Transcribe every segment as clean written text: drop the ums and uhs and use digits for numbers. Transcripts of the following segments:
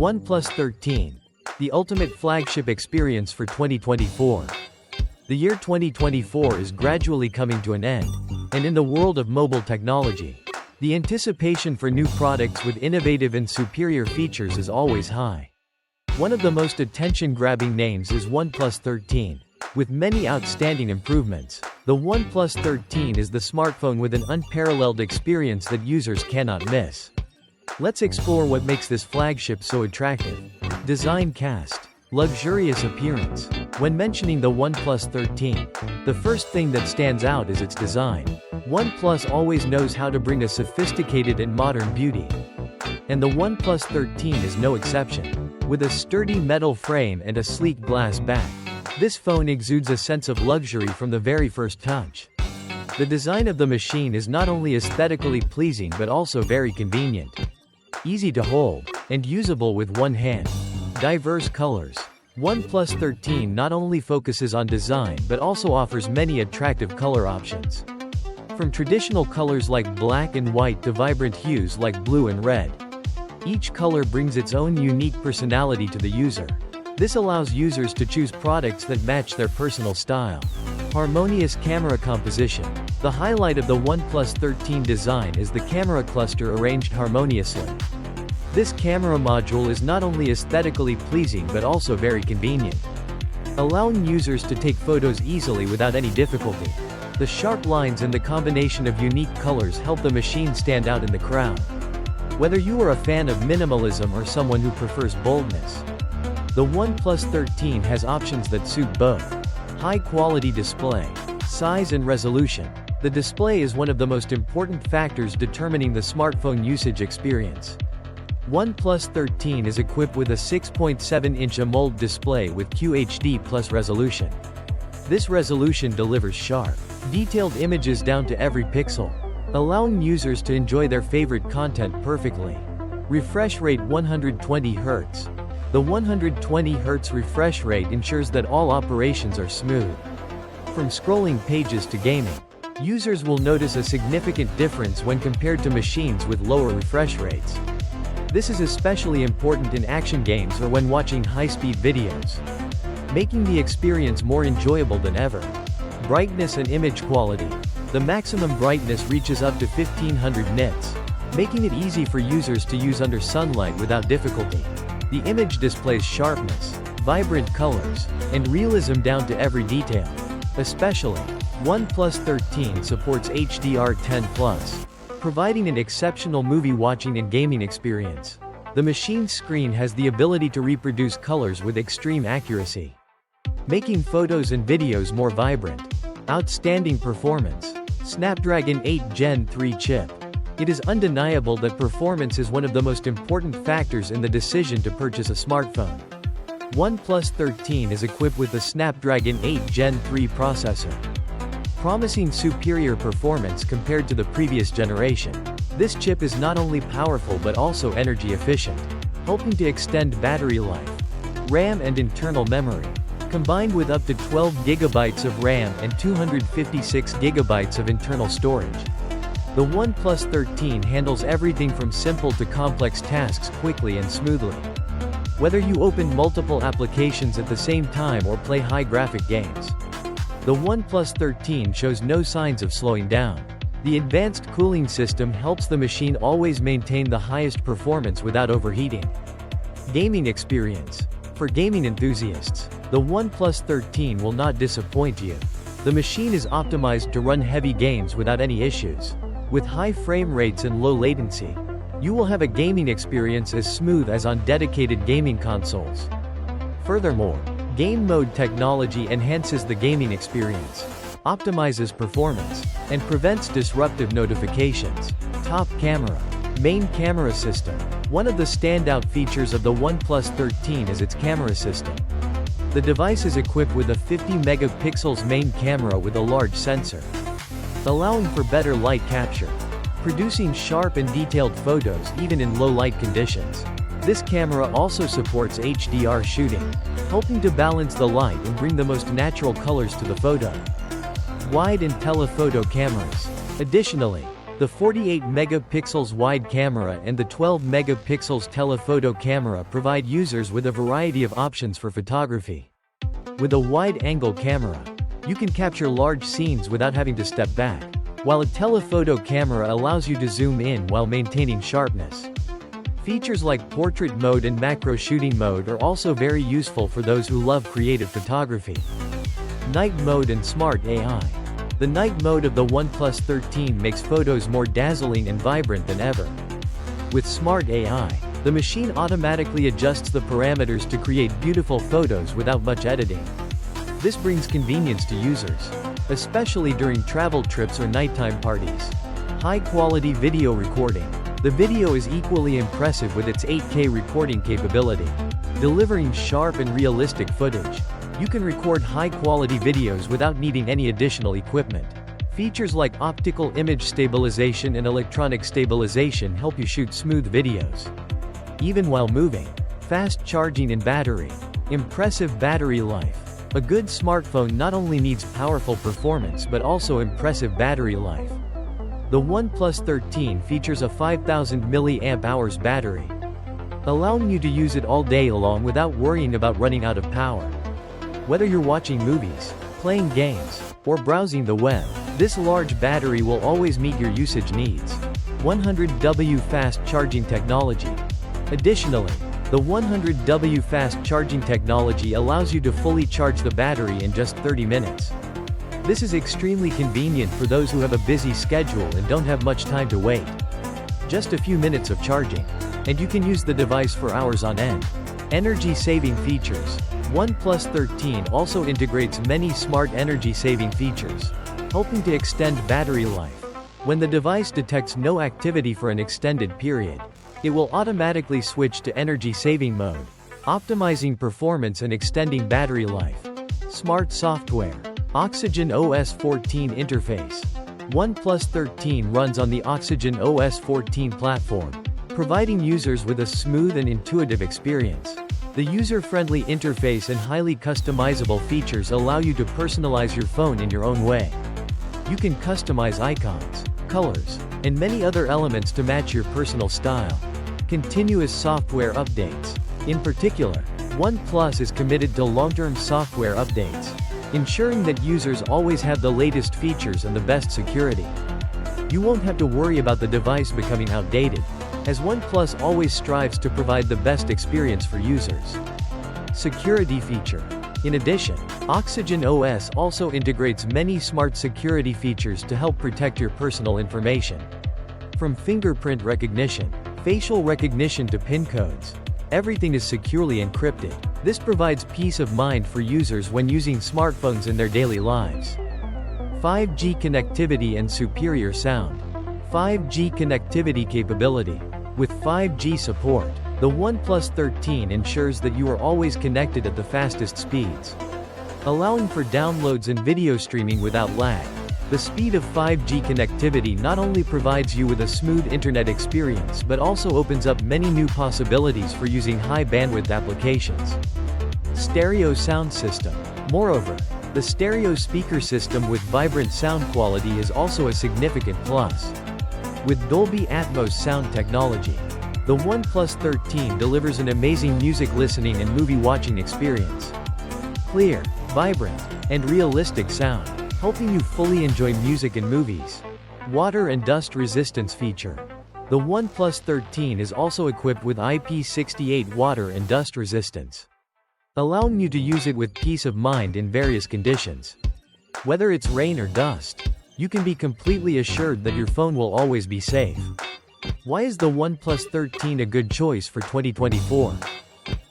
OnePlus 13. The ultimate flagship experience for 2024. The year 2024 is gradually coming to an end, and in the world of mobile technology, the anticipation for new products with innovative and superior features is always high. One of the most attention-grabbing names is OnePlus 13. With many outstanding improvements, the OnePlus 13 is the smartphone with an unparalleled experience that users cannot miss. Let's explore what makes this flagship so attractive. Design cast. Luxurious appearance. When mentioning the OnePlus 13, the first thing that stands out is its design. OnePlus always knows how to bring a sophisticated and modern beauty. And the OnePlus 13 is no exception. With a sturdy metal frame and a sleek glass back, this phone exudes a sense of luxury from the very first touch. The design of the machine is not only aesthetically pleasing but also very convenient. Easy to hold, and usable with one hand. Diverse colors. OnePlus 13 not only focuses on design but also offers many attractive color options. From traditional colors like black and white to vibrant hues like blue and red. Each color brings its own unique personality to the user. This allows users to choose products that match their personal style. Harmonious camera composition. The highlight of the OnePlus 13 design is the camera cluster arranged harmoniously. This camera module is not only aesthetically pleasing but also very convenient, allowing users to take photos easily without any difficulty. The sharp lines and the combination of unique colors help the machine stand out in the crowd. Whether you are a fan of minimalism or someone who prefers boldness, the OnePlus 13 has options that suit both. High-quality display. Size and resolution. The display is one of the most important factors determining the smartphone usage experience. OnePlus 13 is equipped with a 6.7-inch AMOLED display with QHD+ resolution. This resolution delivers sharp, detailed images down to every pixel, allowing users to enjoy their favorite content perfectly. Refresh rate 120 Hz. The 120 Hz refresh rate ensures that all operations are smooth. From scrolling pages to gaming, users will notice a significant difference when compared to machines with lower refresh rates. This is especially important in action games or when watching high-speed videos, making the experience more enjoyable than ever. Brightness and image quality. The maximum brightness reaches up to 1500 nits, making it easy for users to use under sunlight without difficulty. The image displays sharpness, vibrant colors, and realism down to every detail. Especially, OnePlus 13 supports HDR10+, providing an exceptional movie watching and gaming experience. The machine's screen has the ability to reproduce colors with extreme accuracy, making photos and videos more vibrant. Outstanding performance. Snapdragon 8 Gen 3 chip. It is undeniable that performance is one of the most important factors in the decision to purchase a smartphone. OnePlus 13 is equipped with the Snapdragon 8 Gen 3 processor, promising superior performance compared to the previous generation. This chip is not only powerful but also energy efficient, helping to extend battery life. RAM and internal memory. Combined with up to 12 GB of RAM and 256 GB of internal storage, the OnePlus 13 handles everything from simple to complex tasks quickly and smoothly. Whether you open multiple applications at the same time or play high-graphic games, the OnePlus 13 shows no signs of slowing down. The advanced cooling system helps the machine always maintain the highest performance without overheating. Gaming experience. For gaming enthusiasts, the OnePlus 13 will not disappoint you. The machine is optimized to run heavy games without any issues. With high frame rates and low latency, you will have a gaming experience as smooth as on dedicated gaming consoles. Furthermore, game mode technology enhances the gaming experience, optimizes performance, and prevents disruptive notifications. Top camera. Main camera system. One of the standout features of the OnePlus 13 is its camera system. The device is equipped with a 50 megapixels main camera with a large sensor, allowing for better light capture, producing sharp and detailed photos even in low light conditions. This camera also supports HDR shooting, helping to balance the light and bring the most natural colors to the photo. Wide and telephoto cameras. Additionally, The 48 megapixels wide camera and the 12 megapixels telephoto camera provide users with a variety of options for photography. With a wide-angle camera, you can capture large scenes without having to step back, while a telephoto camera allows you to zoom in while maintaining sharpness. Features like portrait mode and macro shooting mode are also very useful for those who love creative photography. Night mode and smart AI. The night mode of the OnePlus 13 makes photos more dazzling and vibrant than ever. With smart AI, the machine automatically adjusts the parameters to create beautiful photos without much editing. This brings convenience to users, especially during travel trips or nighttime parties. High-quality video recording. The video is equally impressive with its 8K recording capability, delivering sharp and realistic footage. You can record high-quality videos without needing any additional equipment. Features like optical image stabilization and electronic stabilization help you shoot smooth videos, even while moving. Fast charging and battery. Impressive battery life. A good smartphone not only needs powerful performance but also impressive battery life. The OnePlus 13 features a 5000 mAh battery, allowing you to use it all day long without worrying about running out of power. Whether you're watching movies, playing games, or browsing the web, this large battery will always meet your usage needs. 100W fast charging technology. Additionally, the 100W fast charging technology allows you to fully charge the battery in just 30 minutes. This is extremely convenient for those who have a busy schedule and don't have much time to wait. Just a few minutes of charging, and you can use the device for hours on end. Energy-saving features. OnePlus 13 also integrates many smart energy-saving features, helping to extend battery life. When the device detects no activity for an extended period, it will automatically switch to energy-saving mode, optimizing performance and extending battery life. Smart software. Oxygen OS 14 interface. OnePlus 13 runs on the Oxygen OS 14 platform, providing users with a smooth and intuitive experience. The user-friendly interface and highly customizable features allow you to personalize your phone in your own way. You can customize icons, colors, and many other elements to match your personal style. Continuous software updates. In particular, OnePlus is committed to long-term software updates, ensuring that users always have the latest features and the best security. You won't have to worry about the device becoming outdated, as OnePlus always strives to provide the best experience for users. Security feature. In addition, Oxygen OS also integrates many smart security features to help protect your personal information. From fingerprint recognition, facial recognition to PIN codes, everything is securely encrypted. This provides peace of mind for users when using smartphones in their daily lives. 5G connectivity and superior sound. 5G connectivity capability. With 5G support, the OnePlus 13 ensures that you are always connected at the fastest speeds, allowing for downloads and video streaming without lag. The speed of 5G connectivity not only provides you with a smooth internet experience but also opens up many new possibilities for using high-bandwidth applications. Stereo sound system. Moreover, the stereo speaker system with vibrant sound quality is also a significant plus. With Dolby Atmos sound technology, the OnePlus 13 delivers an amazing music listening and movie watching experience. Clear, vibrant, and realistic sound, helping you fully enjoy music and movies. Water and dust resistance feature. The OnePlus 13 is also equipped with IP68 water and dust resistance, allowing you to use it with peace of mind in various conditions. Whether it's rain or dust, you can be completely assured that your phone will always be safe. Why is the OnePlus 13 a good choice for 2024?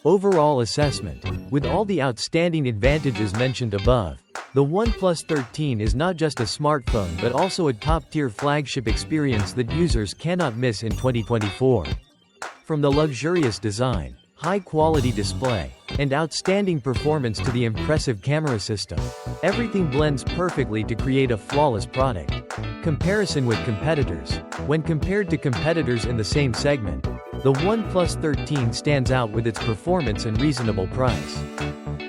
Overall assessment. With all the outstanding advantages mentioned above, the OnePlus 13 is not just a smartphone but also a top-tier flagship experience that users cannot miss in 2024. From the luxurious design, high-quality display, and outstanding performance to the impressive camera system, everything blends perfectly to create a flawless product. Comparison with competitors. When compared to competitors in the same segment, the OnePlus 13 stands out with its performance and reasonable price.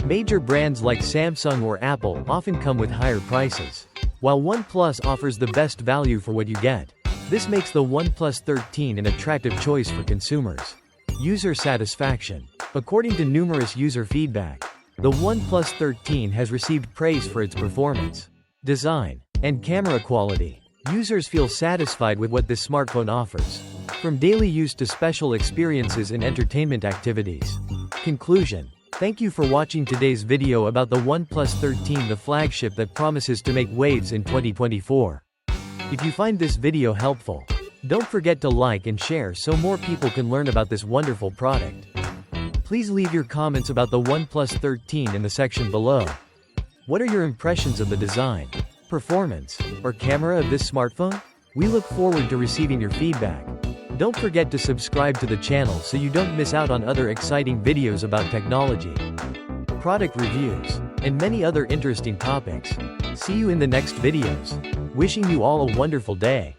Major brands like Samsung or Apple often come with higher prices, while OnePlus offers the best value for what you get. This makes the OnePlus 13 an attractive choice for consumers. User satisfaction. According to numerous user feedback, the OnePlus 13 has received praise for its performance, design, and camera quality. Users feel satisfied with what this smartphone offers, from daily use to special experiences and entertainment activities. Conclusion. Thank you for watching today's video about the OnePlus 13, the flagship that promises to make waves in 2024. If you find this video helpful, don't forget to like and share so more people can learn about this wonderful product. Please leave your comments about the OnePlus 13 in the section below. What are your impressions of the design, performance, or camera of this smartphone? We look forward to receiving your feedback. Don't forget to subscribe to the channel so you don't miss out on other exciting videos about technology, product reviews, and many other interesting topics. See you in the next videos. Wishing you all a wonderful day.